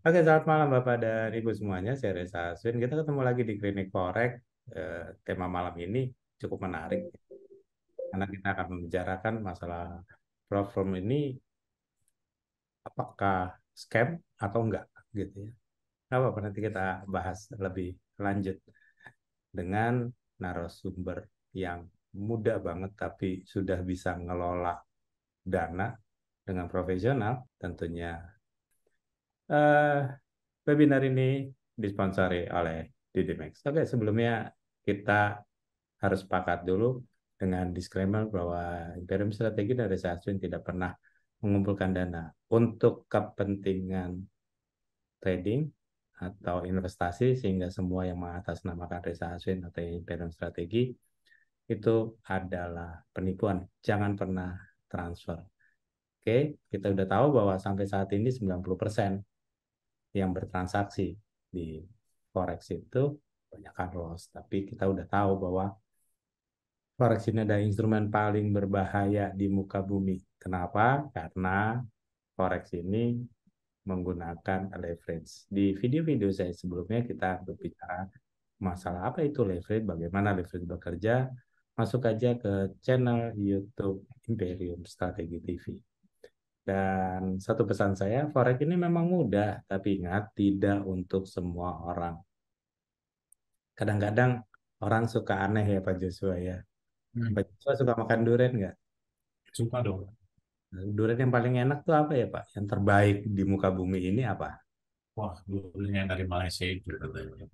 Oke, selamat malam Bapak dan Ibu semuanya. Saya Reza Aswin. Kita ketemu lagi di Klinik Forex. Tema malam ini cukup menarik karena kita akan membicarakan masalah platform ini apakah scam atau enggak gitu ya. Nggak apa-apa, nanti kita bahas lebih lanjut dengan narasumber yang muda banget tapi sudah bisa ngelola dana dengan profesional tentunya. Eh, Webinar ini disponsori oleh DDMax. Oke, sebelumnya kita harus sepakat dulu dengan disclaimer bahwa Imperium Strategi dan Reza Aswin tidak pernah mengumpulkan dana untuk kepentingan trading atau investasi, sehingga semua yang mengatasnamakan Reza Aswin atau Imperium Strategi itu adalah penipuan. Jangan pernah transfer. Oke, kita udah tahu bahwa sampai saat ini 90% yang bertransaksi di Forex itu banyakkan loss. Tapi kita udah tahu bahwa Forex ini ada instrumen paling berbahaya di muka bumi. Kenapa? Karena Forex ini menggunakan leverage. Di video-video saya sebelumnya kita berbicara masalah apa itu leverage, bagaimana leverage bekerja. Masuk aja ke channel YouTube Imperium Strategi TV. Dan satu pesan saya, Forex ini memang mudah, tapi ingat tidak untuk semua orang. Kadang-kadang orang suka aneh ya Pak Joshua ya. Hmm, Pak Joshua suka makan durian nggak? suka dong. Durian yang paling enak tuh apa ya Pak? Yang terbaik di muka bumi ini apa? Wah, dulunya dari Malaysia itu katanya.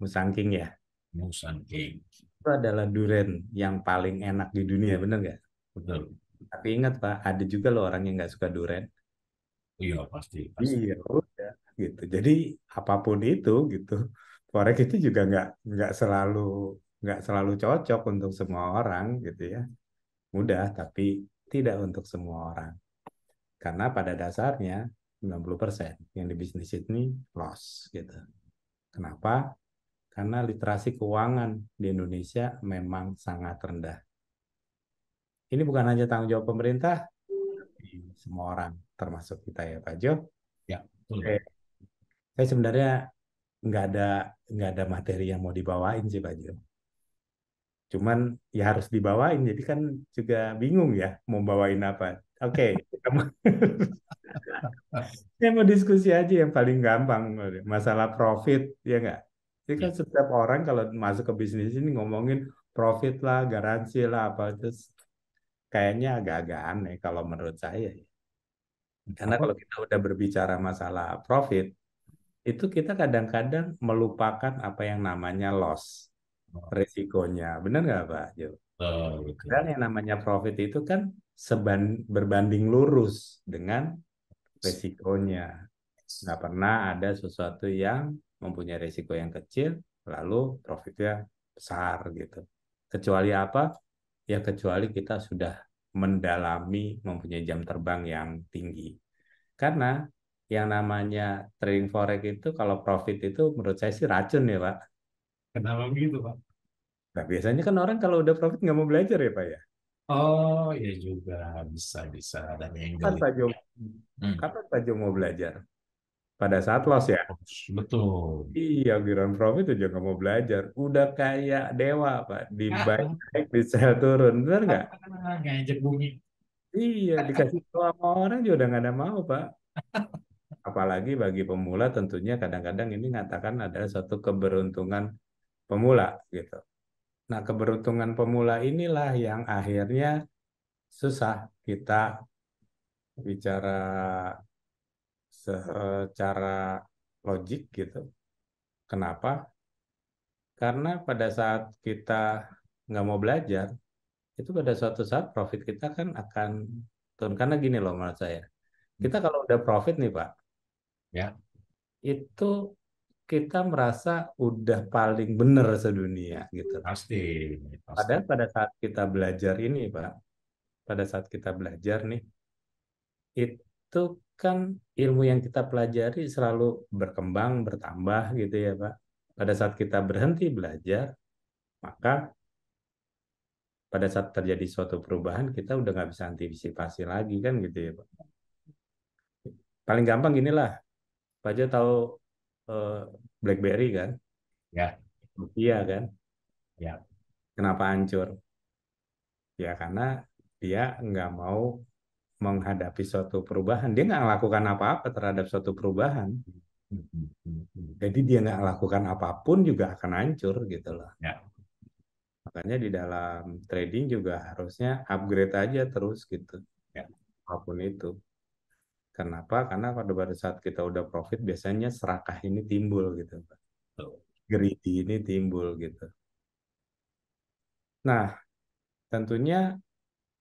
Musangking ya. Musang King. Itu adalah durian yang paling enak di dunia, bener nggak? Betul. Tapi ingat Pak, ada juga loh orang yang nggak suka durian. Iya, pasti, pasti. Iya, udah gitu. Jadi apapun itu gitu, forex itu juga nggak selalu cocok untuk semua orang gitu ya. Mudah, tapi tidak untuk semua orang. Karena pada dasarnya 90% yang di bisnis ini loss gitu. Kenapa? Karena literasi keuangan di Indonesia memang sangat rendah. Ini bukan hanya tanggung jawab pemerintah, tapi semua orang, termasuk kita ya Pak Jo. Ya, betul. Eh, saya sebenarnya nggak ada nggak ada materi yang mau dibawain sih Pak Jo. Cuman ya harus dibawain, jadi kan juga bingung ya mau bawain apa. Oke, saya mau diskusi aja yang paling gampang, masalah profit, ya nggak? Jadi kan Ya. setiap orang kalau masuk ke bisnis ini ngomongin profit lah, garansi lah, apa itu kayaknya agak-agak aneh kalau menurut saya. Karena Apa? kalau kita udah berbicara masalah profit, itu kita kadang-kadang melupakan apa yang namanya loss, resikonya. Benar nggak Pak Jo? Betul, Dan betul. yang namanya profit itu kan berbanding lurus dengan resikonya. Nggak pernah ada sesuatu yang mempunyai risiko yang kecil, lalu profitnya besar gitu. Kecuali apa? Ya kecuali kita sudah mendalami mempunyai jam terbang yang tinggi. Karena yang namanya trading forex itu kalau profit itu menurut saya sih racun ya Pak. Kenapa begitu, Pak? Nah biasanya kan orang kalau udah profit nggak mau belajar ya Pak ya. Oh, ya juga. Bisa, bisa. Ada Kapan angle Pak itu. Jo, Hmm. kapan Pak Jo mau belajar? Pada saat loss ya. Betul. Iya, Giron Profit itu juga mau belajar. Udah kayak dewa, Pak. Di buy naik, di sell turun. Benar nggak? Ngajak bumi. Iya, dikasih tahu sama orang juga udah nggak ada mau, Pak. Apalagi bagi pemula tentunya kadang-kadang ini mengatakan adalah suatu keberuntungan pemula, gitu. Nah, keberuntungan pemula inilah yang akhirnya susah kita bicara secara logik, gitu. Kenapa? Karena pada saat kita nggak mau belajar, itu pada suatu saat profit kita kan akan turun. Karena gini loh menurut saya. Kita kalau udah profit nih Pak, Ya, itu kita merasa udah paling bener sedunia gitu. pasti. Padahal Pasti. pada saat kita belajar ini Pak, pada saat kita belajar nih, itu kan ilmu yang kita pelajari selalu berkembang, bertambah gitu ya Pak. Pada saat kita berhenti belajar, maka pada saat terjadi suatu perubahan kita udah nggak bisa antisipasi lagi kan gitu ya Pak. Paling gampang inilah, Pak Jo tahu eh, BlackBerry kan? Ya, Iya kan? ya. Kenapa hancur? Ya karena dia nggak mau menghadapi suatu perubahan. Dia nggak melakukan apa-apa terhadap suatu perubahan. Hmm, hmm, hmm, hmm. Jadi dia nggak lakukan apapun juga akan hancur gitu loh. Ya, Makanya di dalam trading juga harusnya upgrade aja terus gitu. ya. Apapun itu. Kenapa? Karena pada saat kita udah profit biasanya serakah ini timbul gitu. Betul. Greedy ini timbul gitu. Nah, tentunya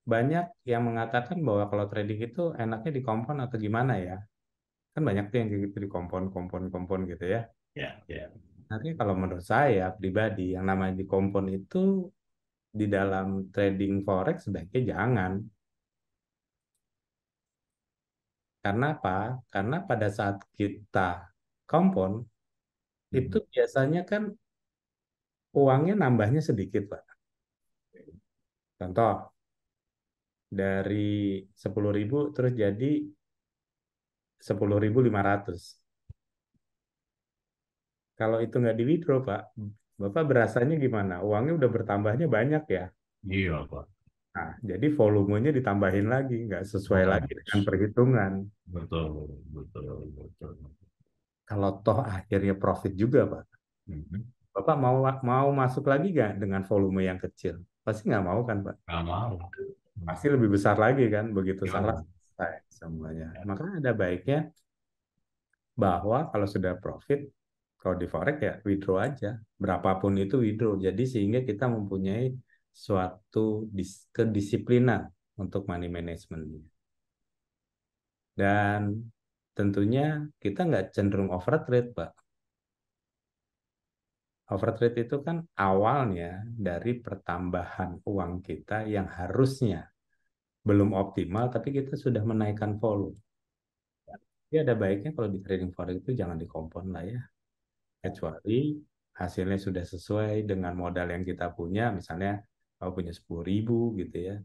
banyak yang mengatakan bahwa kalau trading itu enaknya di kompon atau gimana ya. Kan banyak tuh yang kayak gitu di kompon, kompon, kompon gitu ya. Ya, ya. Tapi kalau menurut saya pribadi, yang namanya di kompon itu di dalam trading forex sebaiknya jangan. Karena apa? Karena pada saat kita kompon, itu Hmm. biasanya kan uangnya nambahnya sedikit, Pak. Contoh, dari 10.000 terus jadi 10.500. Kalau itu nggak di withdraw, Pak, Bapak berasanya gimana? Uangnya udah bertambahnya banyak ya. Iya, Pak. Nah, jadi volumenya ditambahin lagi, nggak sesuai lagi dengan Bagus. perhitungan. Betul, betul, betul. Kalau toh akhirnya profit juga, Pak. Hmm. Bapak mau mau masuk lagi nggak dengan volume yang kecil? Pasti nggak mau kan, Pak? Nggak mau. Hmm. Pasti lebih besar lagi kan, begitu salah Yo. selesai semuanya. Maka ada baiknya bahwa kalau sudah profit, kalau di forex ya withdraw aja, berapapun itu withdraw. Jadi sehingga kita mempunyai suatu kedisiplinan untuk money management. Dan tentunya kita nggak cenderung overtrade, Pak. Overtrade itu kan awalnya dari pertambahan uang kita yang harusnya belum optimal, tapi kita sudah menaikkan volume. Jadi ada baiknya kalau di trading forex itu jangan dikompon lah ya. Kecuali hasilnya sudah sesuai dengan modal yang kita punya, misalnya kalau punya 10.000 gitu ya,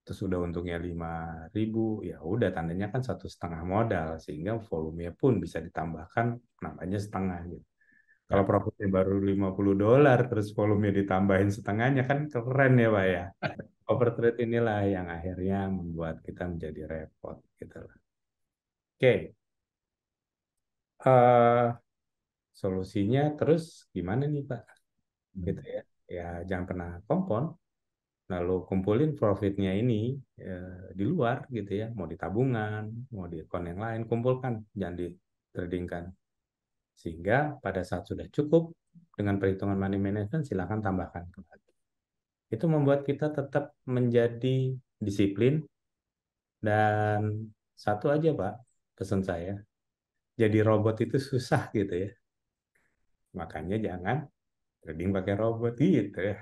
terus udah untungnya 5.000, ya udah tandanya kan 1,5 modal, sehingga volumenya pun bisa ditambahkan nambahnya setengah gitu. Kalau Ya. profitnya baru $50, terus volumenya ditambahin setengahnya kan keren ya Pak ya. Overtrade inilah yang akhirnya membuat kita menjadi repot gitu loh. Oke, eh solusinya terus gimana nih Pak? Gitu Hmm. ya. Ya jangan pernah kompon, lalu kumpulin profitnya ini di luar gitu ya. Mau di tabungan, mau di akun yang lain, kumpulkan, jangan di tradingkan. Sehingga pada saat sudah cukup dengan perhitungan money management silakan tambahkan kembali. Itu membuat kita tetap menjadi disiplin dan satu aja Pak, pesan saya, jadi robot itu susah gitu ya. Makanya jangan trading pakai robot gitu ya.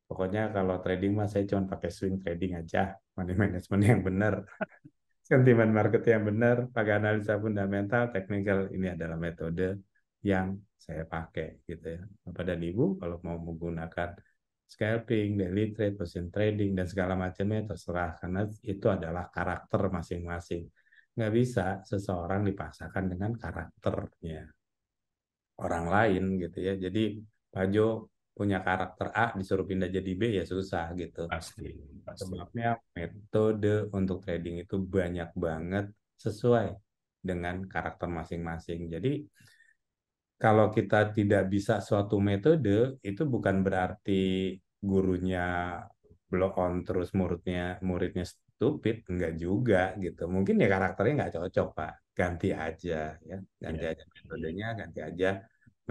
Pokoknya kalau trading mah saya cuma pakai swing trading aja, money management yang benar, sentimen market yang benar, pakai analisa fundamental, teknikal, ini adalah metode yang saya pakai gitu ya. Bapak dan Ibu kalau mau menggunakan scalping, daily trade, position trading dan segala macamnya terserah karena itu adalah karakter masing-masing. Nggak bisa seseorang dipaksakan dengan karakternya orang lain gitu ya. Jadi Pak Jo punya karakter A disuruh pindah jadi B ya susah gitu. Pasti, pasti. Sebabnya metode untuk trading itu banyak banget sesuai dengan karakter masing-masing. Jadi kalau kita tidak bisa suatu metode, itu bukan berarti gurunya blow on terus muridnya stupid, enggak juga gitu. Mungkin ya karakternya nggak cocok, Pak. Ganti aja ya, ganti Ya. aja metodenya, ganti aja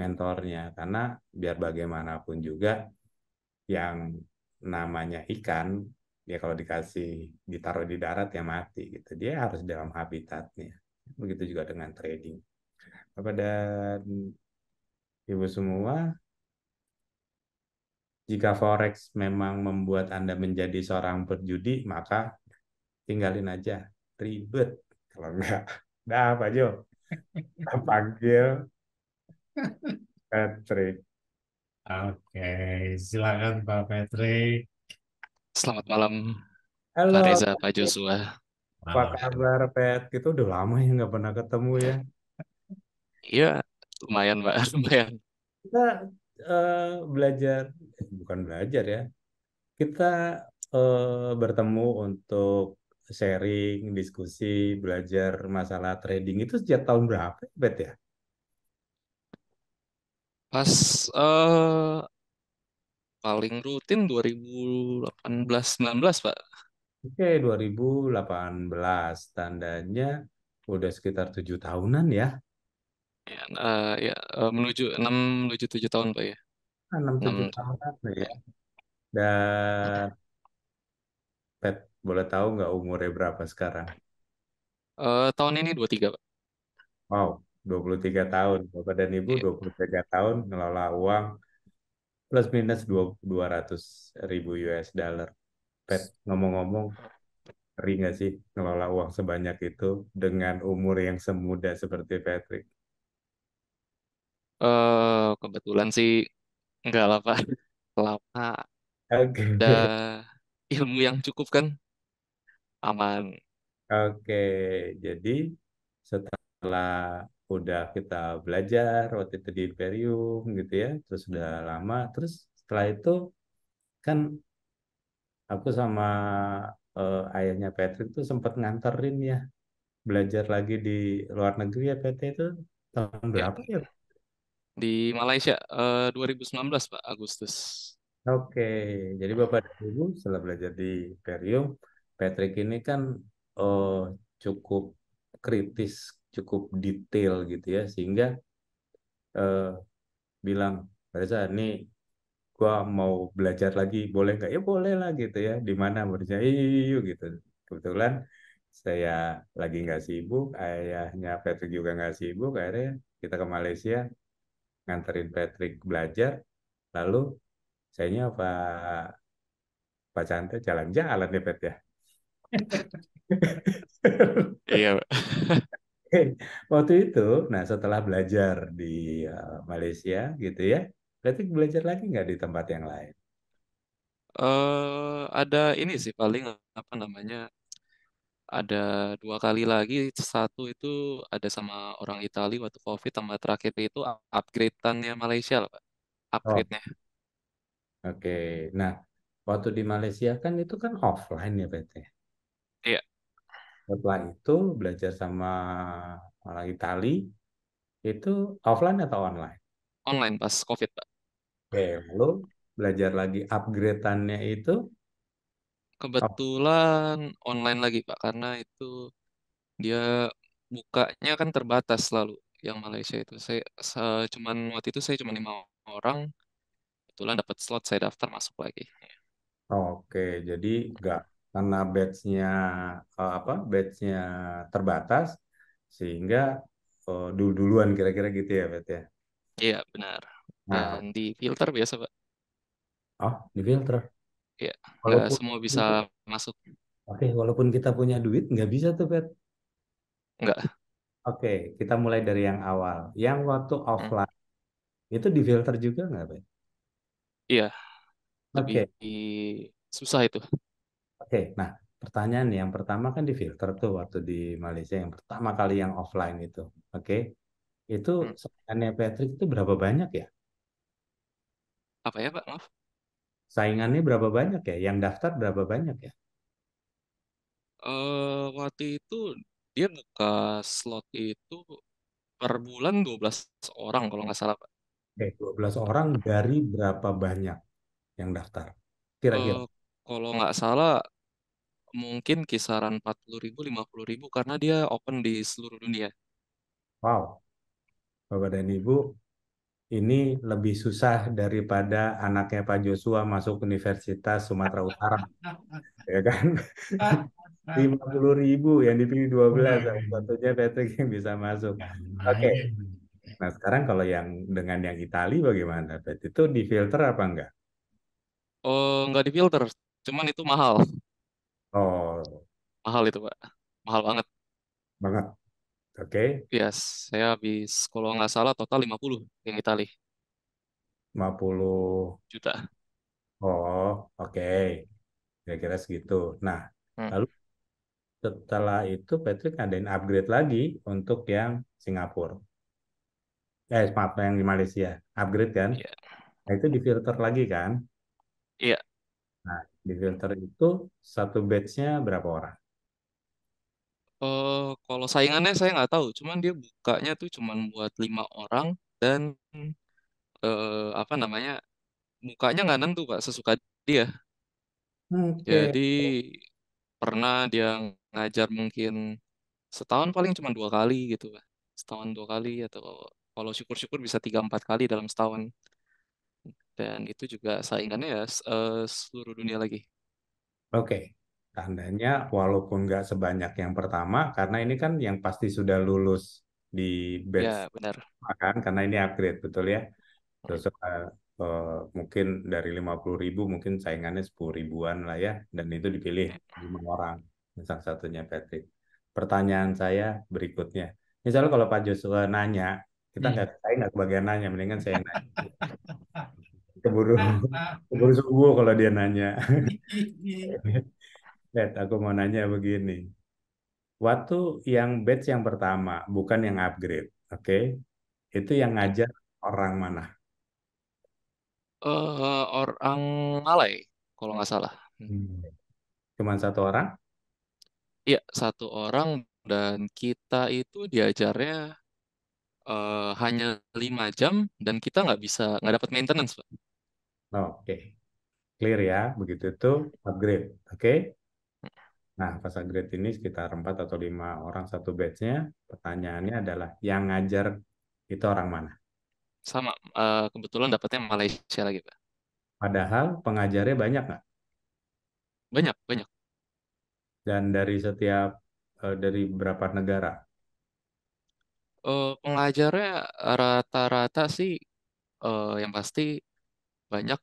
mentornya. Karena biar bagaimanapun juga yang namanya ikan, ya kalau dikasih ditaruh di darat ya mati gitu. Dia harus dalam habitatnya. Begitu juga dengan trading. Bapak dan Ibu semua, jika forex memang membuat Anda menjadi seorang berjudi, maka tinggalin aja. Ribet. Kalau enggak, dah Pak Jo, kita panggil Patrick. Oke, silakan Pak Patrick. Selamat malam, Pak Halo, Reza, Pak Patrick. Joshua. Apa Malam. kabar, Pat? Kita udah lama ya nggak pernah ketemu ya. Iya, lumayan, Mbak. Lumayan. Kita belajar, bukan belajar ya, kita bertemu untuk sharing, diskusi, belajar masalah trading itu sejak tahun berapa, Bet ya? Pas paling rutin 2018 19, Pak. Oke, 2018 tandanya udah sekitar 7 tahunan ya. Ya, ya, menuju 6 menuju 7 tahun, Pak ya. Enam 6. tujuh tahunan ya. Dan Pet, boleh tahu nggak umurnya berapa sekarang? Tahun ini 23, Pak. Wow, 23 tahun. Bapak dan Ibu Iya. 23 tahun ngelola uang plus minus 200.000 US dollar. Pet, ngomong-ngomong, ngeri nggak sih ngelola uang sebanyak itu dengan umur yang semuda seperti Patrick? Kebetulan sih enggak lah, Pak. Lama Oke, ada ilmu yang cukup kan, aman. oke. Jadi setelah udah kita belajar waktu itu di Imperium gitu ya, terus udah lama, terus setelah itu kan aku sama ayahnya Patrick tuh sempat nganterin ya belajar lagi di luar negeri ya PT itu tahun Ya, berapa ya? di Malaysia 2019, Pak, Agustus. Oke, jadi Bapak dan Ibu setelah belajar di Imperium, Patrick ini kan eh, cukup kritis, cukup detail gitu ya, sehingga eh, bilang, Reza, nih gua mau belajar lagi, boleh nggak? Ya boleh lah gitu ya. Di mana belajar? Yuk gitu. Kebetulan saya lagi nggak sibuk, ayahnya Patrick juga nggak sibuk, akhirnya kita ke Malaysia nganterin Patrick belajar, lalu sayanya Pak Chandra jalan-jalan ya Pet ya. Iya, Pak. Waktu itu, nah setelah belajar di Malaysia gitu ya, Patrick belajar lagi nggak di tempat yang lain? Ada ini sih paling apa namanya? Ada 2 kali lagi. Satu itu ada sama orang Italia waktu COVID, sama terakhir itu upgrade-annya Malaysia lah, Pak. Oh, Upgrade-nya. oke. Nah, waktu di Malaysia kan itu kan offline ya PT. Iya, Setelah itu belajar sama orang Itali itu offline atau online? online pas COVID, Pak. Oke, lalu belajar lagi upgrade-annya itu off- Kebetulan online lagi, Pak, karena itu dia bukanya kan terbatas selalu yang Malaysia itu. Cuman waktu itu saya cuma 5 orang, kebetulan dapat slot saya daftar masuk lagi. oke, jadi nggak karena batch-nya batch-nya terbatas sehingga duluan kira-kira gitu ya, Bet ya. Iya, benar. Nah, Dan di filter biasa, Pak. oh, di filter. Iya, nggak Walaupun semua bisa masuk. oke, walaupun kita punya duit nggak bisa tuh, Bet. Nggak. Oke, kita mulai dari yang awal. Yang waktu Hmm. offline itu di filter juga nggak, Bet? Iya, lebih Oke, susah itu. oke. Nah, pertanyaan yang pertama kan di filter tuh waktu di Malaysia yang pertama kali yang offline itu. Oke, itu Hmm. saingannya Patrick itu berapa banyak ya? Apa ya, Pak? Maaf. Saingannya berapa banyak ya? Yang daftar berapa banyak ya? Waktu itu dia buka slot itu per bulan 12 orang kalau nggak salah, Pak. Oke, 12 orang dari berapa banyak yang daftar? Kira-kira. Eh, Kalau nggak salah mungkin kisaran 40.000 50.000 karena dia open di seluruh dunia. Wow, Bapak dan Ibu, ini lebih susah daripada anaknya Pak Joshua masuk Universitas Sumatera Utara, ya kan? 50.000 yang dipilih 12, salah satunya Patrick yang bisa masuk. Oke, nah sekarang kalau yang dengan yang Itali bagaimana, Pat? Itu difilter apa enggak? Oh, nggak di filter, cuman itu mahal. Oh, Mahal itu, Pak. Mahal banget. banget. Oke, Ya, saya habis kalau nggak salah total 50 yang Itali 50. juta. Oh, oke. Kira-kira segitu. Nah, Hmm. lalu setelah itu Patrick ngadain upgrade lagi untuk yang Singapura. Maaf yang di Malaysia, upgrade kan? Iya, Nah, itu difilter lagi kan? iya. Nah, difilter itu satu batch-nya berapa orang? Kalau saingannya saya nggak tahu, cuman dia bukanya tuh cuman buat 5 orang dan apa namanya, mukanya nggak nentu Pak, sesuka dia. Oke. Jadi pernah dia ngajar mungkin setahun paling cuma 2 kali gitu Pak. Setahun 2 kali atau kalau syukur-syukur bisa 3 4 kali dalam setahun. Dan itu juga saingannya ya seluruh dunia lagi. Oke, tandanya walaupun nggak sebanyak yang pertama, karena ini kan yang pasti sudah lulus di batch Ya benar. kan, karena ini upgrade betul ya. Terus eh, mungkin dari 50.000 mungkin saingannya 10 ribuan lah ya, dan itu dipilih 5 orang, salah satunya Patrick. Pertanyaan saya berikutnya, misalnya kalau Pak Joshua nanya, kita nggak, Hmm. saya nggak kebagian nanya, mendingan saya yang nanya. Keburu keburu subuh kalau dia nanya. Ted, aku mau nanya begini. Waktu yang batch yang pertama, bukan yang upgrade, oke? Itu yang Ya. ngajar orang mana? Orang Malay kalau nggak salah. Hmm. Cuman satu orang? Iya, 1 orang dan kita itu diajarnya hanya 5 jam dan kita nggak dapat maintenance, Pak. Oke, clear ya. Begitu itu upgrade, oke? Nah, pas upgrade ini sekitar 4 atau 5 orang satu batchnya. Pertanyaannya adalah yang ngajar itu orang mana? Sama, kebetulan dapatnya Malaysia lagi, Pak. Padahal pengajarnya banyak nggak? Banyak, banyak. Dan dari setiap dari berapa negara? Pengajarnya rata-rata sih yang pasti banyak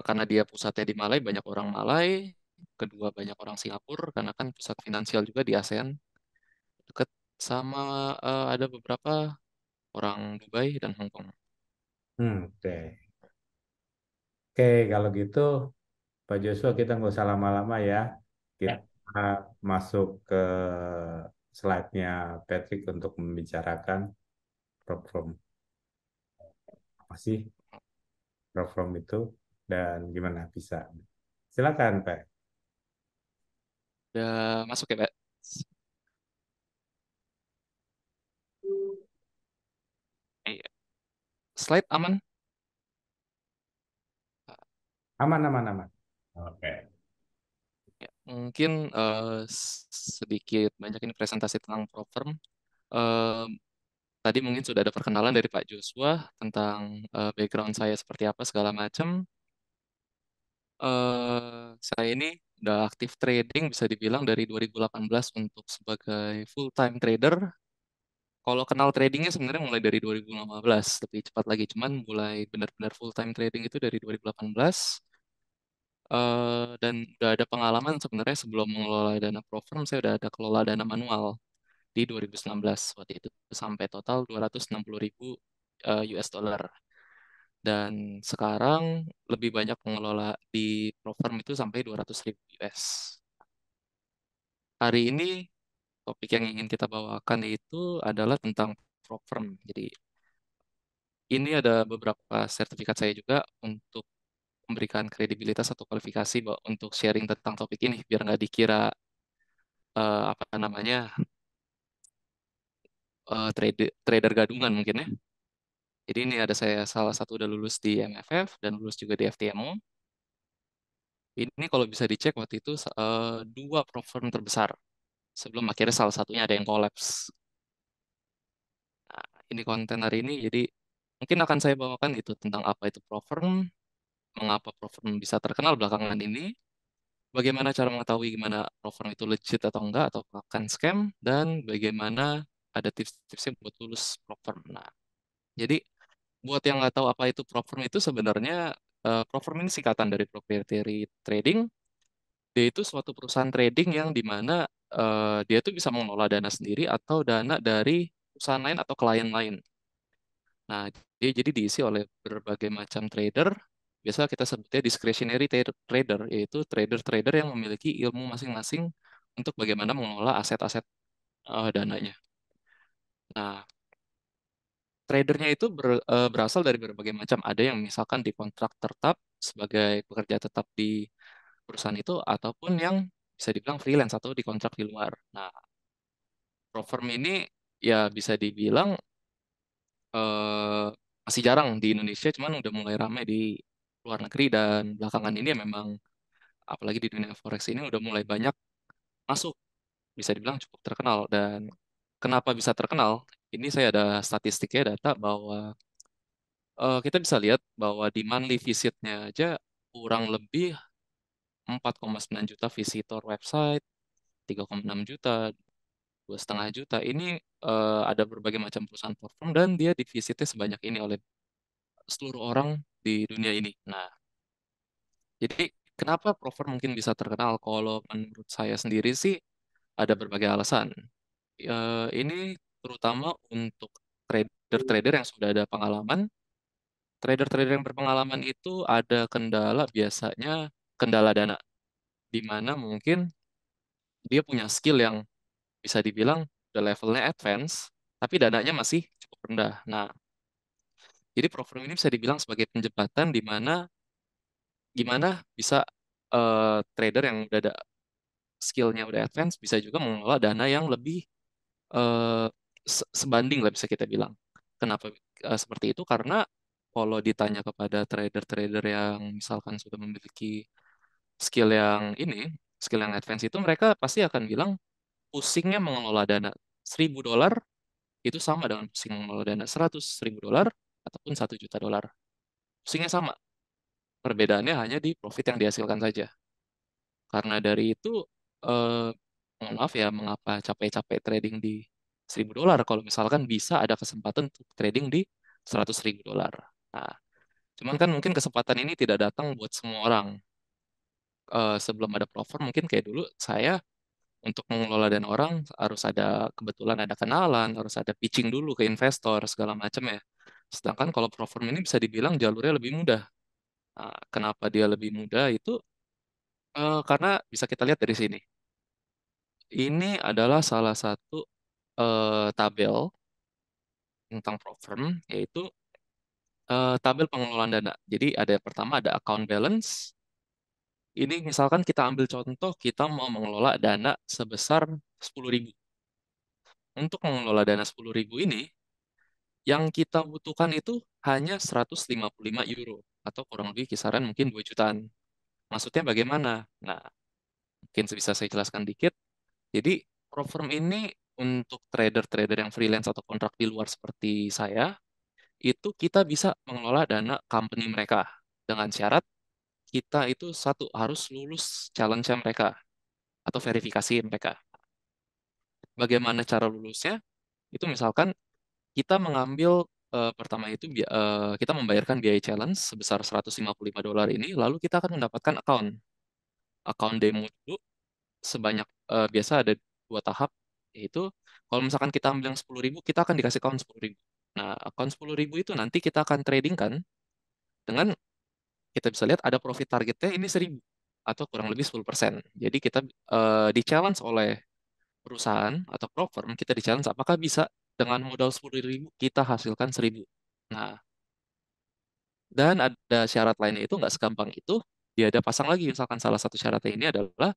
karena dia pusatnya di Malai, banyak orang Malai. Kedua banyak orang Singapura karena kan pusat finansial juga di ASEAN dekat sama ada beberapa orang Dubai dan Hong Kong. Oke. Oke, kalau gitu Pak Joshua kita nggak usah lama-lama ya. Ya. Kita masuk ke slide-nya Patrick untuk membicarakan platform apa sih platform itu dan gimana bisa. Silakan Pak. Udah masuk ya, Pak? Iya. Slide aman? Aman, aman, aman. Oke. Ya, mungkin sedikit banyak ini presentasi tentang Profirm. Eh, Tadi mungkin sudah ada perkenalan dari Pak Joshua tentang background saya seperti apa segala macam. Saya ini udah aktif trading bisa dibilang dari 2018 untuk sebagai full time trader. Kalau kenal tradingnya sebenarnya mulai dari 2015, lebih cepat lagi. Cuman mulai benar-benar full time trading itu dari 2018. Dan udah ada pengalaman sebenarnya sebelum mengelola dana pro firm, saya udah ada kelola dana manual di 2019 waktu itu sampai total 260.000 US dollar. Dan sekarang lebih banyak mengelola di pro firm itu sampai 200.000 US. Hari ini topik yang ingin kita bawakan itu adalah tentang pro firm. Jadi ini ada beberapa sertifikat saya juga untuk memberikan kredibilitas atau kualifikasi untuk sharing tentang topik ini biar nggak dikira apa namanya trader gadungan mungkin ya. Jadi ini ada saya salah satu udah lulus di MFF dan lulus juga di FTMO. Ini kalau bisa dicek waktu itu dua pro firm terbesar sebelum akhirnya salah satunya ada yang collapse. Nah, ini konten hari ini jadi mungkin akan saya bawakan itu tentang apa itu pro firm, mengapa pro firm bisa terkenal belakangan ini, bagaimana cara mengetahui gimana pro firm itu legit atau enggak atau akan scam dan bagaimana ada tips-tipsnya buat lulus pro firm. Nah, jadi buat yang nggak tahu apa itu prop firm itu sebenarnya prop firm ini singkatan dari proprietary trading. Dia itu suatu perusahaan trading yang dimana dia tuh bisa mengelola dana sendiri atau dana dari perusahaan lain atau klien lain. Nah, dia jadi diisi oleh berbagai macam trader. Biasa kita sebutnya discretionary trader, yaitu trader-trader yang memiliki ilmu masing-masing untuk bagaimana mengelola aset-aset dananya. Nah, tradernya itu berasal dari berbagai macam. Ada yang misalkan dikontrak tetap sebagai pekerja tetap di perusahaan itu, ataupun yang bisa dibilang freelance atau dikontrak di luar. Nah, prop firm ini ya bisa dibilang eh, masih jarang di Indonesia, cuman udah mulai ramai di luar negeri, dan belakangan ini ya memang apalagi di dunia forex ini udah mulai banyak masuk, bisa dibilang cukup terkenal. Dan kenapa bisa terkenal? Ini saya ada statistiknya, data bahwa kita bisa lihat bahwa di monthly visitnya aja kurang lebih 4,9 juta visitor website, 3,6 juta, 2,5 juta. Ini ada berbagai macam perusahaan platform, dan dia divisitnya sebanyak ini oleh seluruh orang di dunia ini. Nah, jadi kenapa Prover mungkin bisa terkenal? Kalau menurut saya sendiri sih ada berbagai alasan. Ini terutama untuk trader-trader yang sudah ada pengalaman. Trader-trader yang berpengalaman itu ada kendala, biasanya kendala dana, di mana mungkin dia punya skill yang bisa dibilang udah levelnya advance, tapi dananya masih cukup rendah. Nah, jadi Prover ini bisa dibilang sebagai penjembatan di mana gimana bisa trader yang udah ada skillnya udah advance bisa juga mengelola dana yang lebih eh, sebanding lah, bisa kita bilang. Kenapa seperti itu? Karena kalau ditanya kepada trader-trader yang misalkan sudah memiliki skill yang ini, skill yang advance itu, mereka pasti akan bilang pusingnya mengelola dana $1.000 itu sama dengan pusing mengelola dana $100.000 ataupun $1 juta. Pusingnya sama. Perbedaannya hanya di profit yang dihasilkan saja. Karena dari itu, eh, mohon maaf ya, mengapa capek-capek trading di $1.000 kalau misalkan bisa ada kesempatan untuk trading di $100.000. Nah, cuman kan mungkin kesempatan ini tidak datang buat semua orang. Sebelum ada platform, mungkin kayak dulu saya untuk mengelola dana orang harus ada kebetulan ada kenalan, harus ada pitching dulu ke investor segala macam ya. Sedangkan kalau platform ini bisa dibilang jalurnya lebih mudah. Nah, kenapa dia lebih mudah itu? Karena bisa kita lihat dari sini. Ini adalah salah satu tabel tentang prop firm, yaitu tabel pengelolaan dana. Jadi ada pertama ada account balance. Ini misalkan kita ambil contoh kita mau mengelola dana sebesar 10.000. Untuk mengelola dana 10.000 ini, yang kita butuhkan itu hanya 155 euro atau kurang lebih kisaran mungkin 2 jutaan. Maksudnya bagaimana? Nah, mungkin bisa saya jelaskan dikit. Jadi, prop firm ini untuk trader-trader yang freelance atau kontrak di luar seperti saya, itu kita bisa mengelola dana company mereka dengan syarat kita itu satu harus lulus challenge mereka atau verifikasi mereka. Bagaimana cara lulusnya? Itu misalkan kita mengambil pertama itu kita membayarkan biaya challenge sebesar $155 ini, lalu kita akan mendapatkan account demo dulu sebanyak biasa ada dua tahap, yaitu kalau misalkan kita ambil yang 10.000 kita akan dikasih account 10.000. Nah, account 10.000 itu nanti kita akan trading kan dengan kita bisa lihat ada profit targetnya ini 1.000 atau kurang lebih 10%. Jadi kita di-challenge oleh perusahaan atau prop firm, kita di-challenge apakah bisa dengan modal 10.000 kita hasilkan 1.000. Nah, dan ada syarat lainnya itu nggak segampang itu. Dia ada pasang lagi, misalkan salah satu syaratnya ini adalah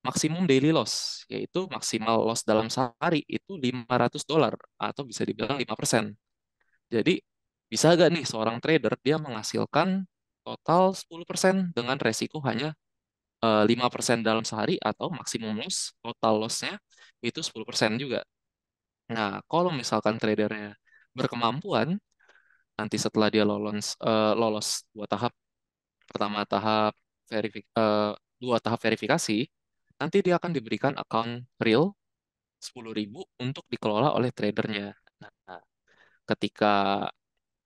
maksimum daily loss, yaitu maksimal loss dalam sehari itu $500 atau bisa dibilang 5%. Jadi bisa gak nih seorang trader dia menghasilkan total 10% dengan resiko hanya 5% dalam sehari, atau maksimum loss, total lossnya itu 10% juga. Nah, kalau misalkan tradernya berkemampuan, nanti setelah dia lolos dua tahap, pertama tahap verifik, dua tahap verifikasi, nanti dia akan diberikan account real 10.000 untuk dikelola oleh tradernya. Nah, ketika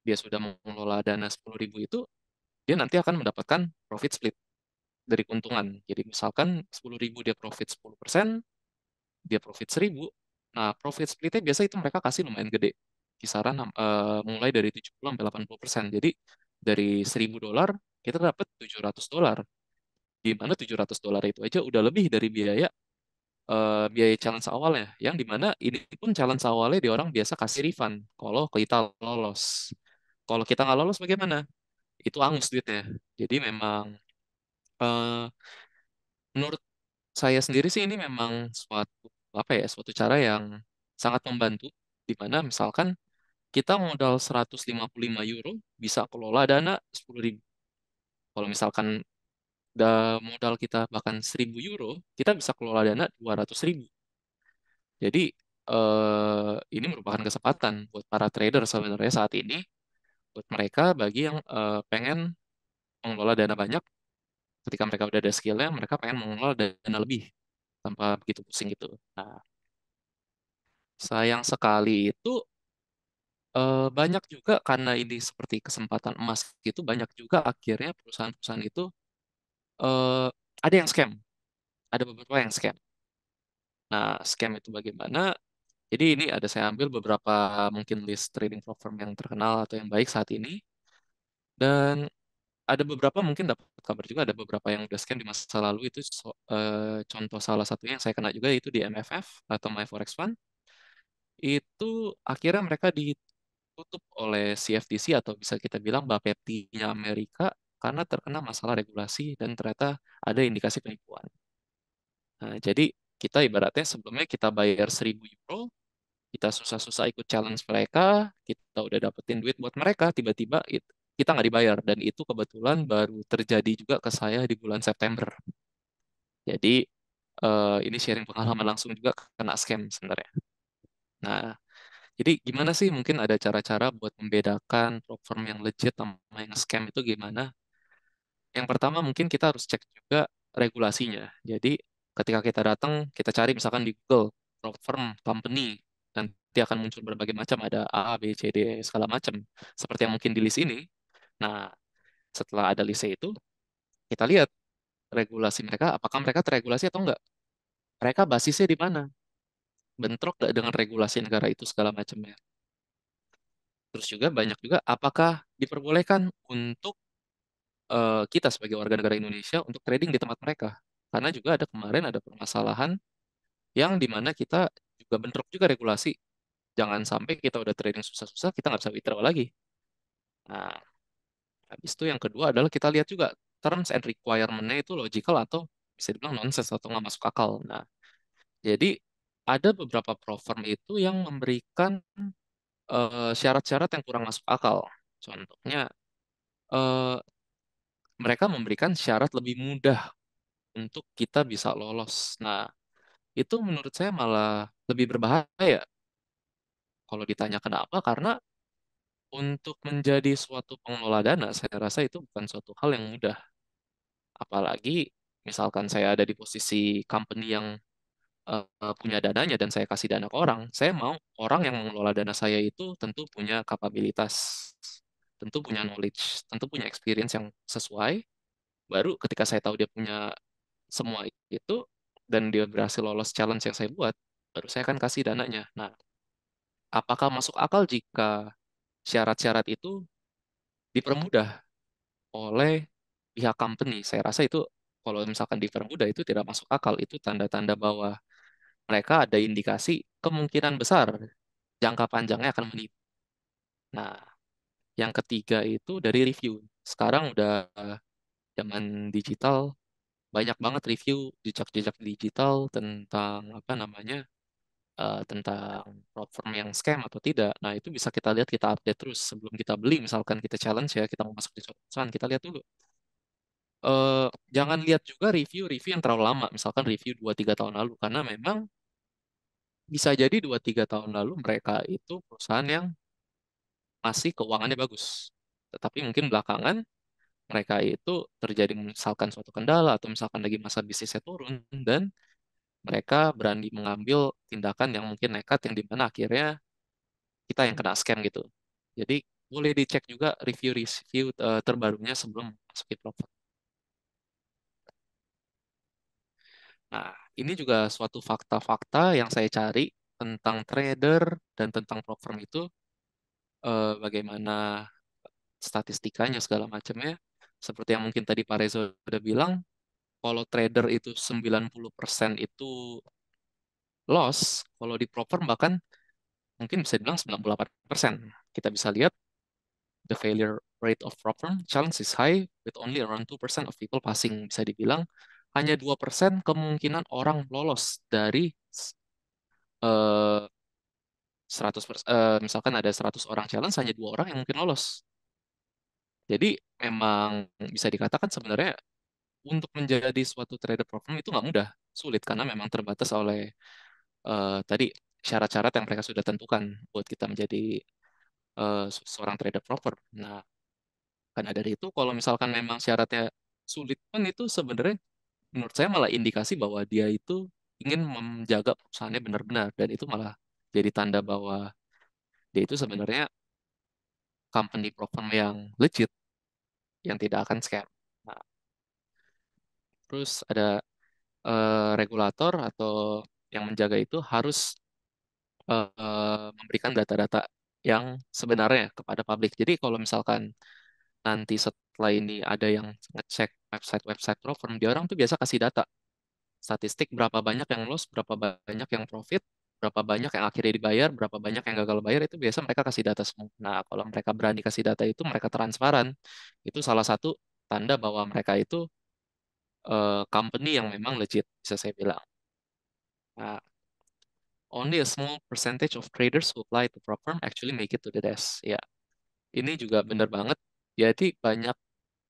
dia sudah mengelola dana 10.000 itu, dia nanti akan mendapatkan profit split dari keuntungan. Jadi misalkan 10.000 dia profit 10%, dia profit 1.000. Nah, profit splitnya biasa itu mereka kasih lumayan gede. Kisaran mulai dari 70 sampai 80%. Jadi dari $1.000 kita dapat $700. Di mana $700 itu aja udah lebih dari biaya biaya challenge awalnya, yang dimana ini pun challenge awalnya di orang biasa kasih refund kalau kita lolos. Kalau kita nggak lolos bagaimana? Itu angus duitnya. Jadi memang eh, menurut saya sendiri sih ini memang suatu apa ya, suatu cara yang sangat membantu, di mana misalkan kita modal 155 euro bisa kelola dana 10.000. Kalau misalkan modal kita bahkan 1.000 euro, kita bisa kelola dana 200.000. Jadi ini merupakan kesempatan buat para trader sebenarnya saat ini, buat mereka bagi yang pengen mengelola dana banyak, ketika mereka udah ada skillnya, mereka pengen mengelola dana lebih tanpa begitu pusing gitu. Nah, sayang sekali itu banyak juga karena ini seperti kesempatan emas gitu, banyak juga akhirnya perusahaan-perusahaan itu eh, ada yang scam, ada beberapa yang scam. Nah, scam itu bagaimana? Jadi ini ada saya ambil beberapa mungkin list trading platform yang terkenal atau yang baik saat ini, dan ada beberapa mungkin dapat kabar juga ada beberapa yang udah scam di masa lalu itu. Contoh salah satunya yang saya kena juga itu di MFF atau My Forex Fund. Itu akhirnya mereka ditutup oleh CFTC atau bisa kita bilang Bapepti-nya Amerika karena terkena masalah regulasi dan ternyata ada indikasi penipuan. Nah, jadi kita ibaratnya sebelumnya kita bayar 1.000 euro, kita susah-susah ikut challenge mereka, kita udah dapetin duit buat mereka, tiba-tiba kita nggak dibayar. Dan itu kebetulan baru terjadi juga ke saya di bulan September. Jadi ini sharing pengalaman langsung juga kena scam sebenarnya. Nah, jadi gimana sih mungkin ada cara-cara buat membedakan platform yang legit sama yang scam itu gimana? Yang pertama mungkin kita harus cek juga regulasinya. Jadi ketika kita datang, kita cari misalkan di Google, platform company, nanti akan muncul berbagai macam, ada A, B, C, D, segala macam. Seperti yang mungkin di list ini. Nah, setelah ada list itu, kita lihat regulasi mereka, apakah mereka terregulasi atau enggak. Mereka basisnya di mana? Bentrok nggak dengan regulasi negara itu segala macamnya. Terus juga banyak juga, apakah diperbolehkan untuk kita sebagai warga negara Indonesia untuk trading di tempat mereka. Karena juga ada kemarin ada permasalahan yang dimana kita juga bentrok juga regulasi. Jangan sampai kita udah trading susah-susah, kita nggak bisa withdraw lagi. Nah, habis itu yang kedua adalah kita lihat juga terms and requirement-nya itu logical atau bisa dibilang nonsense atau nggak masuk akal. Nah, jadi ada beberapa platform itu yang memberikan syarat-syarat yang kurang masuk akal. Contohnya, eh, mereka memberikan syarat lebih mudah untuk kita bisa lolos. Nah, itu menurut saya malah lebih berbahaya. Kalau ditanya kenapa, karena untuk menjadi suatu pengelola dana, saya rasa itu bukan suatu hal yang mudah. Apalagi misalkan saya ada di posisi company yang punya dananya dan saya kasih dana ke orang, saya mau orang yang mengelola dana saya itu tentu punya kapabilitas, tentu punya knowledge, tentu punya experience yang sesuai. Baru ketika saya tahu dia punya semua itu dan dia berhasil lolos challenge yang saya buat, baru saya akan kasih dananya. Nah, apakah masuk akal jika syarat-syarat itu dipermudah oleh pihak company? Saya rasa itu kalau misalkan dipermudah itu tidak masuk akal. Itu tanda-tanda bahwa mereka ada indikasi kemungkinan besar jangka panjangnya akan menipu. Nah, yang ketiga itu dari review. Sekarang udah zaman digital, banyak banget review jejak-jejak digital tentang apa namanya tentang platform yang scam atau tidak. Nah, itu bisa kita lihat, kita update terus sebelum kita beli. Misalkan kita challenge ya, kita mau masuk di suatu perusahaan, kita lihat dulu. Jangan lihat juga review-review yang terlalu lama, misalkan review 2-3 tahun lalu, karena memang bisa jadi 2-3 tahun lalu mereka itu perusahaan yang masih keuangannya bagus. Tetapi mungkin belakangan mereka itu terjadi misalkan suatu kendala atau misalkan lagi masa bisnisnya turun dan mereka berani mengambil tindakan yang mungkin nekat yang dimana akhirnya kita yang kena scam gitu. Jadi boleh dicek juga review-review terbarunya sebelum masuk ke platform. Nah, ini juga suatu fakta-fakta yang saya cari tentang trader dan tentang platform itu, bagaimana statistikanya segala macamnya. Seperti yang mungkin tadi Pak Reza udah bilang, kalau trader itu 90% itu loss, kalau di prop firm bahkan mungkin bisa dibilang 98%. Kita bisa lihat the failure rate of prop firm challenge is high with only around 2% of people passing. Bisa dibilang hanya 2% kemungkinan orang lolos dari eh, 100%, misalkan ada 100 orang challenge, hanya 2 orang yang mungkin lolos. Jadi memang bisa dikatakan sebenarnya untuk menjadi suatu trader platform itu nggak mudah, sulit karena memang terbatas oleh tadi syarat-syarat yang mereka sudah tentukan buat kita menjadi seorang trader proper. Nah, karena dari itu kalau misalkan memang syaratnya sulit pun itu sebenarnya menurut saya malah indikasi bahwa dia itu ingin menjaga perusahaannya benar-benar, dan itu malah jadi tanda bahwa dia itu sebenarnya company platform yang legit, yang tidak akan scam. Nah, terus ada regulator atau yang menjaga itu harus memberikan data-data yang sebenarnya kepada publik. Jadi kalau misalkan nanti setelah ini ada yang ngecek website-website law firm, dia orang tuh biasa kasih data, statistik berapa banyak yang loss, berapa banyak yang profit, berapa banyak yang akhirnya dibayar, berapa banyak yang gagal bayar, itu biasa mereka kasih data semua. Nah, kalau mereka berani kasih data itu, mereka transparan, itu salah satu tanda bahwa mereka itu company yang memang legit, bisa saya bilang. Nah, only a small percentage of traders who apply to prop firm actually make it to the desk. Ya, ini juga benar banget. Jadi banyak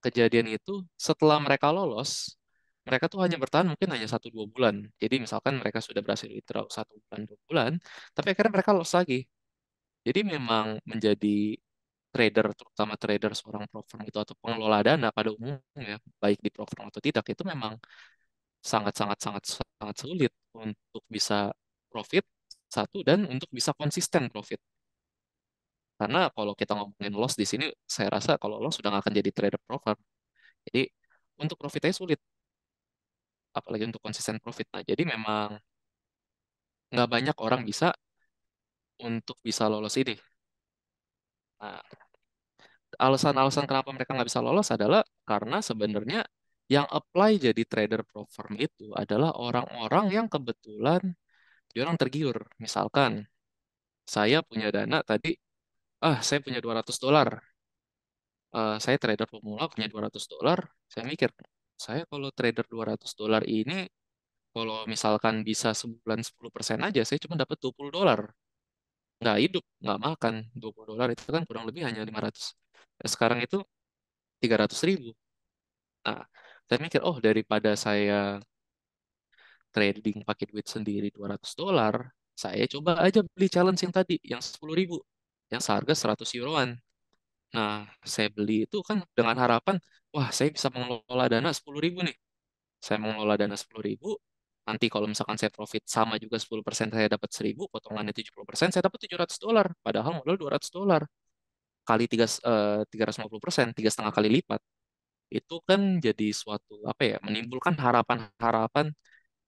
kejadian itu setelah mereka lolos, mereka tuh hanya bertahan mungkin hanya 1-2 bulan. Jadi misalkan mereka sudah berhasil withdraw 1 bulan 2 bulan, tapi akhirnya mereka lolos lagi. Jadi memang menjadi trader, terutama trader seorang prop firm itu atau pengelola dana pada umumnya, baik di prop firm atau tidak, itu memang sangat sangat sangat sangat sulit untuk bisa profit satu, dan untuk bisa konsisten profit. Karena kalau kita ngomongin loss di sini, saya rasa kalau loss sudah nggak akan jadi trader prop firm. Jadi untuk profitnya sulit, apalagi untuk konsisten profit. Nah, jadi memang nggak banyak orang bisa untuk bisa lolos ini. Nah, alasan-alasan kenapa mereka nggak bisa lolos adalah karena sebenarnya yang apply jadi trader pro firm itu adalah orang-orang yang kebetulan dia orang tergiur. Misalkan saya punya dana tadi, saya punya $200. Saya trader pemula punya $200. Saya mikir, saya kalau trader $200 ini, kalau misalkan bisa sebulan 10% aja, saya cuma dapat $20. Nggak hidup, nggak makan. $20 itu kan kurang lebih hanya 500. Nah, sekarang itu 300.000. Nah, saya mikir, oh daripada saya trading pakai duit sendiri $200, saya coba aja beli challenge yang tadi, yang 10.000, yang seharga 100 euroan. Nah, saya beli itu kan dengan harapan, wah saya bisa mengelola dana 10.000 nih. Saya mengelola dana 10.000, nanti kalau misalkan saya profit sama juga 10%, saya dapat 1.000, potongannya 70%, saya dapat $700. Padahal modal $200. Kali 350%, 3,5 kali lipat. Itu kan jadi suatu, apa ya, menimbulkan harapan-harapan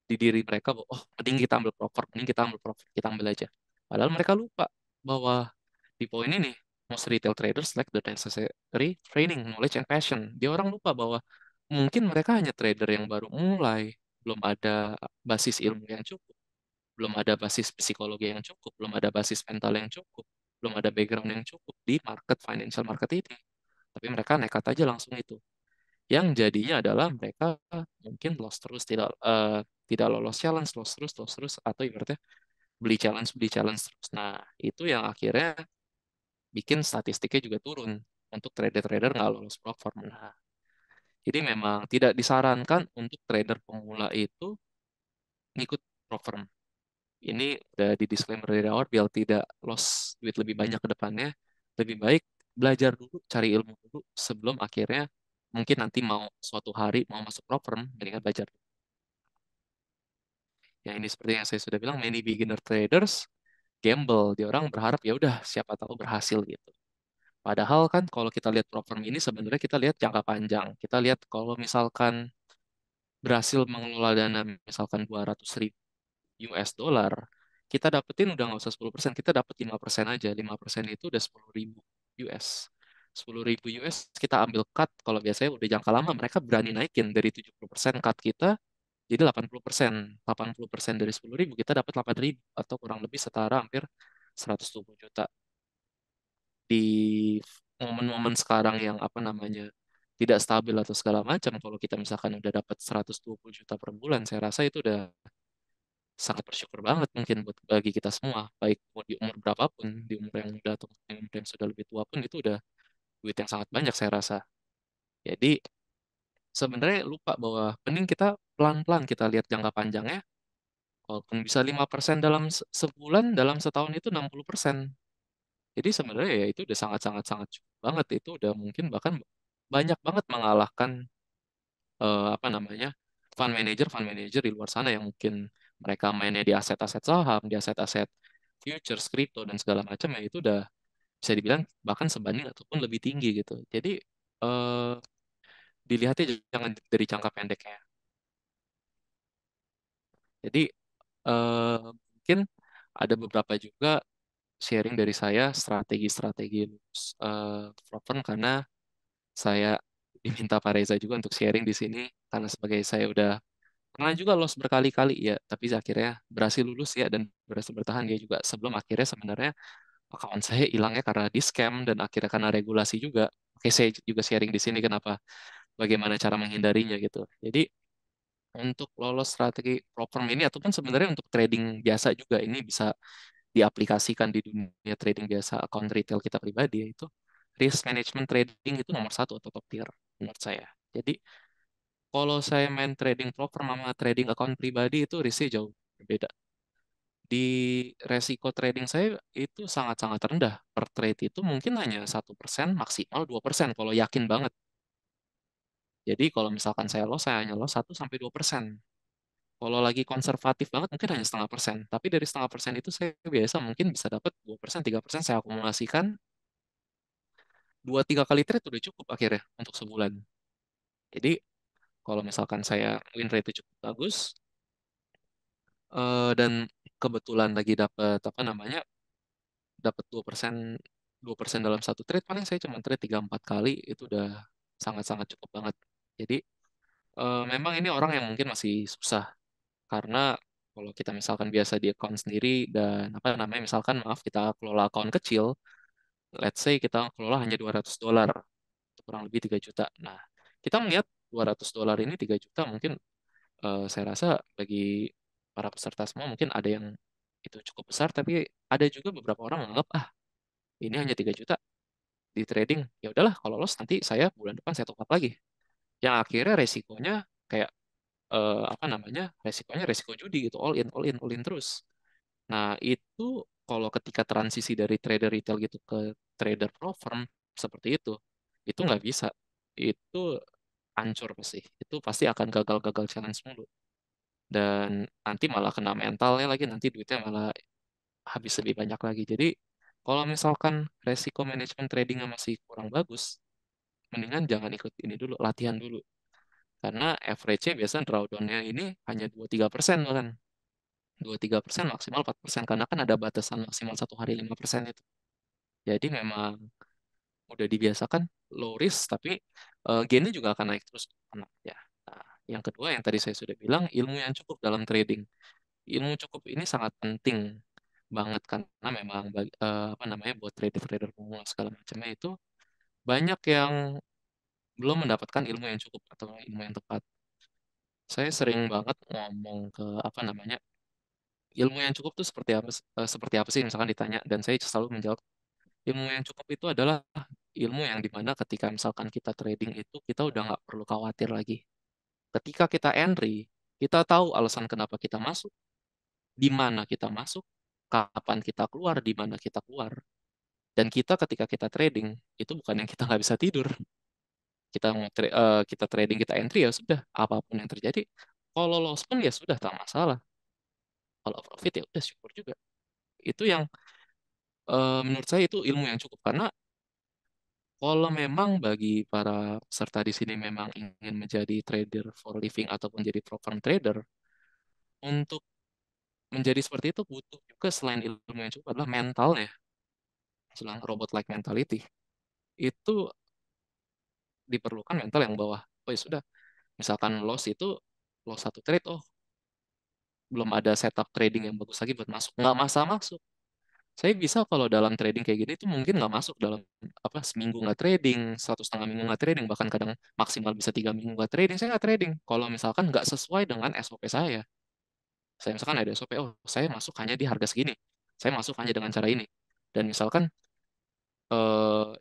di diri mereka bahwa, oh mending kita ambil profit, mending kita ambil profit, kita ambil aja. Padahal mereka lupa bahwa di poin ini, most retail traders lack the necessary training, knowledge, and passion. Dia orang lupa bahwa mungkin mereka hanya trader yang baru mulai, belum ada basis ilmu yang cukup, belum ada basis psikologi yang cukup, belum ada basis mental yang cukup, belum ada background yang cukup di market, financial market ini. Tapi mereka nekat aja langsung itu. Yang jadinya adalah mereka mungkin loss terus, tidak lolos challenge, loss terus, atau ibaratnya beli challenge terus. Nah, itu yang akhirnya bikin statistiknya juga turun untuk trader-trader nggak lolos platform. Nah, jadi memang tidak disarankan untuk trader pemula itu ngikut platform. Ini udah di disclaimer dari awal biar tidak loss duit lebih banyak ke depannya. Lebih baik belajar dulu, cari ilmu dulu sebelum akhirnya mungkin nanti mau suatu hari mau masuk law firm, mendingan belajar. Ya ini seperti yang saya sudah bilang, many beginner traders gamble. Dia orang berharap ya udah siapa tahu berhasil gitu. Padahal kan kalau kita lihat law firm ini sebenarnya kita lihat jangka panjang. Kita lihat kalau misalkan berhasil mengelola dana misalkan 200.000 US dollar, kita dapetin udah nggak usah 10%, kita dapet 5% aja. 5% itu udah 10.000 US. 10.000 US kita ambil cut, kalau biasanya udah jangka lama mereka berani naikin dari 70% cut kita Jadi 80% dari 10.000 kita dapat 8.000 atau kurang lebih setara hampir 120 juta. Di momen-momen sekarang yang apa namanya tidak stabil atau segala macam, kalau kita misalkan udah dapat 120 juta per bulan, saya rasa itu udah sangat bersyukur banget mungkin buat bagi kita semua, baik mau di umur berapapun, di umur yang muda atau di umur yang sudah lebih tua pun itu udah duit yang sangat banyak saya rasa. Jadi sebenarnya lupa bahwa mending kita pelan-pelan kita lihat jangka panjangnya. Walaupun bisa 5% dalam sebulan, dalam setahun itu 60%. Jadi sebenarnya ya itu udah sangat-sangat sangat cukup banget. Itu udah mungkin bahkan banyak banget mengalahkan apa namanya fund manager di luar sana yang mungkin mereka mainnya di aset-aset saham, di aset-aset futures, kripto dan segala macam ya itu udah bisa dibilang bahkan sebanding ataupun lebih tinggi gitu. Jadi eh, dilihatnya jangan dari jangka pendeknya. Jadi mungkin ada beberapa juga sharing dari saya strategi-strategi prop firm karena saya diminta Pak Reza juga untuk sharing di sini karena sebagai saya udah pernah juga loss berkali-kali ya, tapi akhirnya berhasil lulus ya dan berhasil bertahan dia juga sebelum akhirnya sebenarnya akaun saya hilangnya karena di scam dan akhirnya karena regulasi juga. Oke, saya juga sharing di sini kenapa bagaimana cara menghindarinya gitu. Jadi untuk lolos strategi prop firm ini ataupun sebenarnya untuk trading biasa juga ini bisa diaplikasikan di dunia trading biasa akun retail kita pribadi yaitu risk management trading itu nomor satu atau top tier menurut saya. Jadi kalau saya main trading proper sama trading akun pribadi itu risknya jauh berbeda. Di resiko trading saya itu sangat-sangat rendah. Per trade itu mungkin hanya 1% maksimal 2% kalau yakin banget. Jadi kalau misalkan saya hanya loss 1 sampai 2%. Kalau lagi konservatif banget mungkin hanya 0,5%. Tapi dari 0,5% itu saya biasa mungkin bisa dapat 2%, 3% saya akumulasikan 2-3 kali trade udah cukup akhirnya untuk sebulan. Jadi kalau misalkan saya win rate cukup bagus dan kebetulan lagi dapat apa namanya dapat 2% dalam satu trade paling saya cuma trade 3-4 kali itu udah sangat-sangat cukup banget. Jadi memang ini orang yang mungkin masih susah karena kalau kita misalkan biasa di account sendiri dan apa namanya misalkan maaf kita kelola account kecil, let's say kita kelola hanya $200 kurang lebih 3 juta. Nah, kita melihat $200 ini 3 juta mungkin saya rasa bagi para peserta semua mungkin ada yang itu cukup besar, tapi ada juga beberapa orang menganggap ini hanya 3 juta di trading. Ya udahlah kalau loss nanti saya bulan depan saya top up lagi. Yang akhirnya resikonya kayak apa namanya? Resikonya resiko judi gitu, all in all in all in terus. Nah, itu kalau ketika transisi dari trader retail gitu ke trader pro firm seperti itu nggak bisa. Itu hancur pasti. Itu pasti akan gagal-gagal challenge mulu. Dan nanti malah kena mentalnya lagi, nanti duitnya malah habis lebih banyak lagi. Jadi kalau misalkan resiko manajemen tradingnya masih kurang bagus, mendingan jangan ikut ini dulu, latihan dulu. Karena average-nya biasanya drawdown-nya ini hanya 2-3% bahkan. 2-3% maksimal 4%. Karena kan ada batasan maksimal 1 hari 5% itu. Jadi memang udah dibiasakan low risk, tapi gain-nya juga akan naik terus. Ya. Nah, yang kedua yang tadi saya sudah bilang, ilmu yang cukup dalam trading. Ilmu cukup ini sangat penting banget karena memang apa namanya buat trader-trader pemula segala macamnya itu banyak yang belum mendapatkan ilmu yang cukup atau ilmu yang tepat. Saya sering banget ngomong ke apa namanya ilmu yang cukup tuh seperti apa sih misalkan ditanya dan saya selalu menjawab ilmu yang cukup itu adalah ilmu yang dimana ketika misalkan kita trading itu kita udah nggak perlu khawatir lagi. Ketika kita entry, kita tahu alasan kenapa kita masuk, di mana kita masuk, kapan kita keluar, di mana kita keluar. Dan kita ketika kita trading itu bukan yang kita nggak bisa tidur. Kita trading kita entry ya sudah apapun yang terjadi. Kalau loss pun ya sudah tak masalah. Kalau profit ya udah syukur juga. Itu yang menurut saya itu ilmu yang cukup karena kalau memang bagi para peserta di sini memang ingin menjadi trader for living ataupun jadi prop firm trader, untuk menjadi seperti itu butuh juga selain ilmu yang cukup adalah mentalnya, selain robot like mentality. Itu diperlukan mental yang bawah. Oh ya sudah, misalkan loss itu loss satu trade, oh belum ada setup trading yang bagus lagi buat masuk. Nggak masalah masuk. Saya bisa kalau dalam trading kayak gini itu mungkin nggak masuk dalam apa seminggu nggak trading, 1,5 minggu nggak trading, bahkan kadang maksimal bisa 3 minggu nggak trading. Saya nggak trading. Kalau misalkan nggak sesuai dengan SOP saya. Saya misalkan ada SOP, oh saya masuk hanya di harga segini. Saya masuk hanya dengan cara ini. Dan misalkan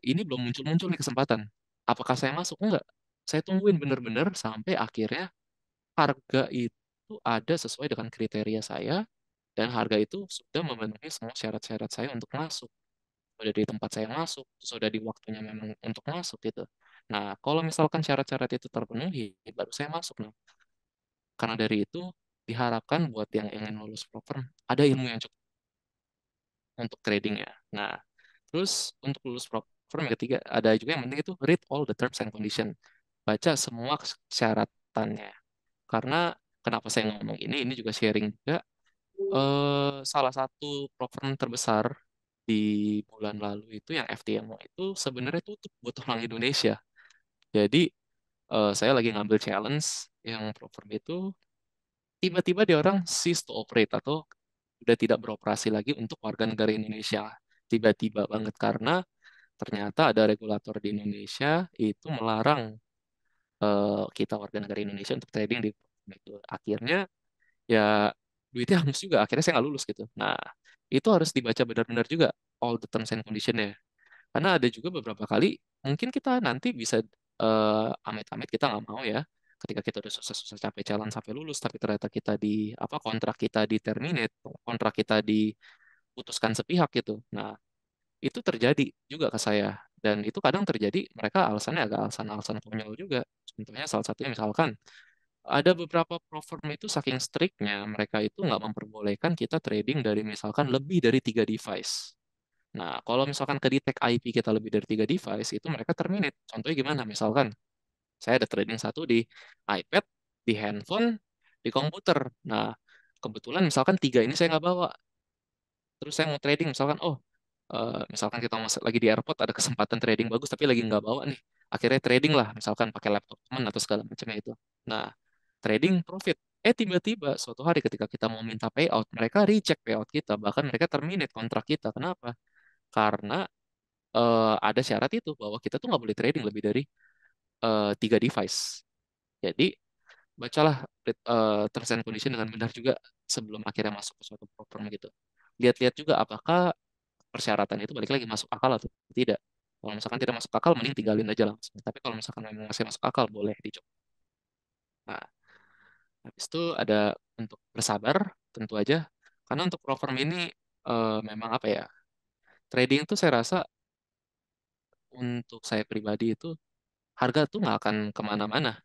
ini belum muncul-muncul nih kesempatan. Apakah saya masuk? Enggak. Saya tungguin bener-bener sampai akhirnya harga itu ada sesuai dengan kriteria saya dan harga itu sudah memenuhi semua syarat-syarat saya untuk masuk. Sudah di tempat saya masuk, sudah di waktunya memang untuk masuk gitu. Nah, kalau misalkan syarat-syarat itu terpenuhi, baru saya masuk. Nah, karena dari itu diharapkan buat yang ingin lulus proper ada ilmu yang cukup untuk trading ya. Nah, terus untuk lulus proper yang ketiga ada juga yang penting itu read all the terms and condition. Baca semua syaratannya. Karena kenapa saya ngomong ini juga sharing juga. Salah satu platform terbesar di bulan lalu itu yang FTMO itu sebenarnya tutup buat orang Indonesia. Jadi saya lagi ngambil challenge yang platform itu tiba-tiba dia orang cease to operate atau udah tidak beroperasi lagi untuk warga negara Indonesia. Tiba-tiba banget karena ternyata ada regulator di Indonesia itu melarang kita warga negara Indonesia untuk trading di platform itu. Akhirnya ya duitnya hangus juga. Akhirnya saya nggak lulus gitu. Nah, itu harus dibaca benar-benar juga all the terms and condition-nya. Karena ada juga beberapa kali mungkin kita nanti bisa amit-amit kita nggak mau ya. Ketika kita udah susah-susah capek jalan sampai lulus, tapi ternyata kita di apa kontrak kita di terminate, kontrak kita diputuskan sepihak gitu. Nah, itu terjadi juga ke saya. Dan itu kadang terjadi mereka alasannya agak alasan-alasan konyol juga. Contohnya salah satunya misalkan ada beberapa platform itu saking striknya mereka itu nggak memperbolehkan kita trading dari misalkan lebih dari 3 device. Nah, kalau misalkan ke detect IP kita lebih dari 3 device, itu mereka terminate. Contohnya gimana? Misalkan saya ada trading satu di iPad, di handphone, di komputer. Nah, kebetulan misalkan tiga ini saya nggak bawa. Terus saya mau trading, misalkan, oh, misalkan kita lagi di airport, ada kesempatan trading bagus, tapi lagi nggak bawa nih. Akhirnya trading lah, misalkan pakai laptop teman atau segala macamnya itu. Nah, trading profit. Tiba-tiba suatu hari ketika kita mau minta payout, mereka reject payout kita, bahkan mereka terminate kontrak kita. Kenapa? Karena ada syarat itu bahwa kita tuh nggak boleh trading lebih dari 3 device. Jadi bacalah terms and condition dengan benar juga sebelum akhirnya masuk ke suatu program gitu. Lihat-lihat juga apakah persyaratan itu balik lagi masuk akal atau tidak. Kalau misalkan tidak masuk akal, mending tinggalin aja langsung. Tapi kalau misalkan memang masih masuk akal, boleh dicoba. Nah, habis itu ada untuk bersabar, tentu aja. Karena untuk program ini memang apa ya, trading itu saya rasa untuk saya pribadi itu harga tuh nggak akan kemana-mana.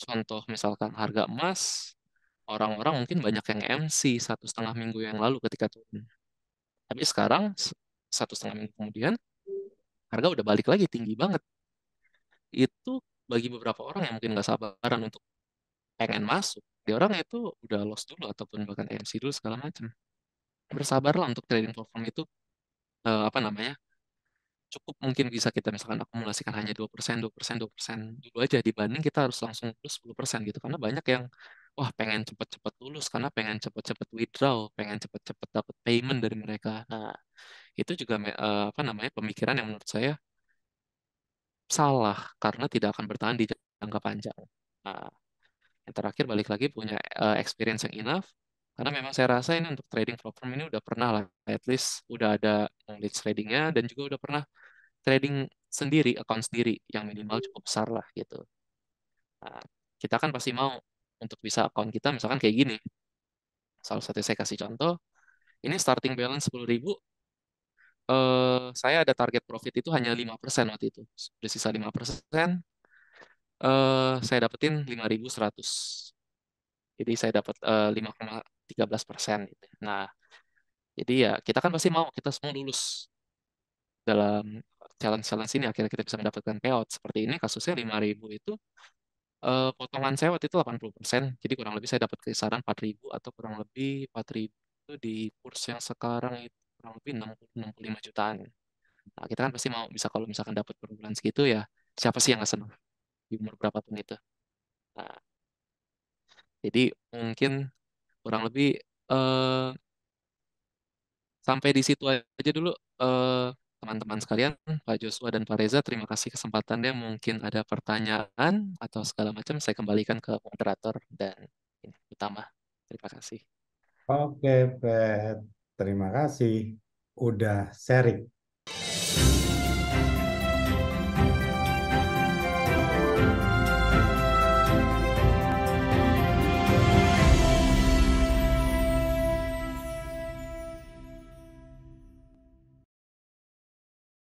Contoh misalkan harga emas, orang-orang mungkin banyak yang MC 1,5 minggu yang lalu ketika turun. Tapi sekarang 1,5 minggu kemudian harga udah balik lagi tinggi banget. Itu bagi beberapa orang yang mungkin nggak sabaran untuk pengen masuk, dia orang itu udah lost dulu ataupun bahkan MC dulu segala macam. Bersabarlah untuk trading platform itu apa namanya? Cukup mungkin bisa kita misalkan akumulasikan hanya 2%, 2%, 2% dulu aja dibanding kita harus langsung plus 10% gitu. Karena banyak yang wah pengen cepet-cepet lulus karena pengen cepet-cepet withdraw, pengen cepet-cepet dapat payment dari mereka. Nah, itu juga apa namanya pemikiran yang menurut saya salah karena tidak akan bertahan di jangka panjang. Nah, yang terakhir balik lagi punya experience yang enough karena memang saya rasa ini untuk trading platform ini udah pernah lah at least udah ada knowledge tradingnya dan juga udah pernah trading sendiri, account sendiri yang minimal cukup besar lah gitu. Nah, kita kan pasti mau untuk bisa account kita misalkan kayak gini. Salah satu saya kasih contoh, ini starting balance 10.000, saya ada target profit itu hanya 5% waktu itu. Udah sisa 5%, saya dapetin 5.100. Jadi saya dapat 5,13% gitu. Nah, jadi ya kita kan pasti mau kita semua lulus dalam challenge-challenge ini akhirnya kita bisa mendapatkan payout. Seperti ini kasusnya 5.000 itu potongan saya waktu itu 80%, jadi kurang lebih saya dapat kisaran 4.000 atau kurang lebih 4.000 itu di kurs yang sekarang itu kurang lebih 65 jutaan. Nah, kita kan pasti mau bisa kalau misalkan dapat per bulan segitu ya, siapa sih yang nggak senang di umur berapapun itu. Nah, Jadi mungkin kurang lebih eh, sampai di situ aja dulu eh, teman-teman sekalian, Pak Joshua dan Pak Reza. Terima kasih kesempatannya. Mungkin ada pertanyaan atau segala macam saya kembalikan ke moderator dan ini utama. Terima kasih. Oke, Pet. Terima kasih udah sharing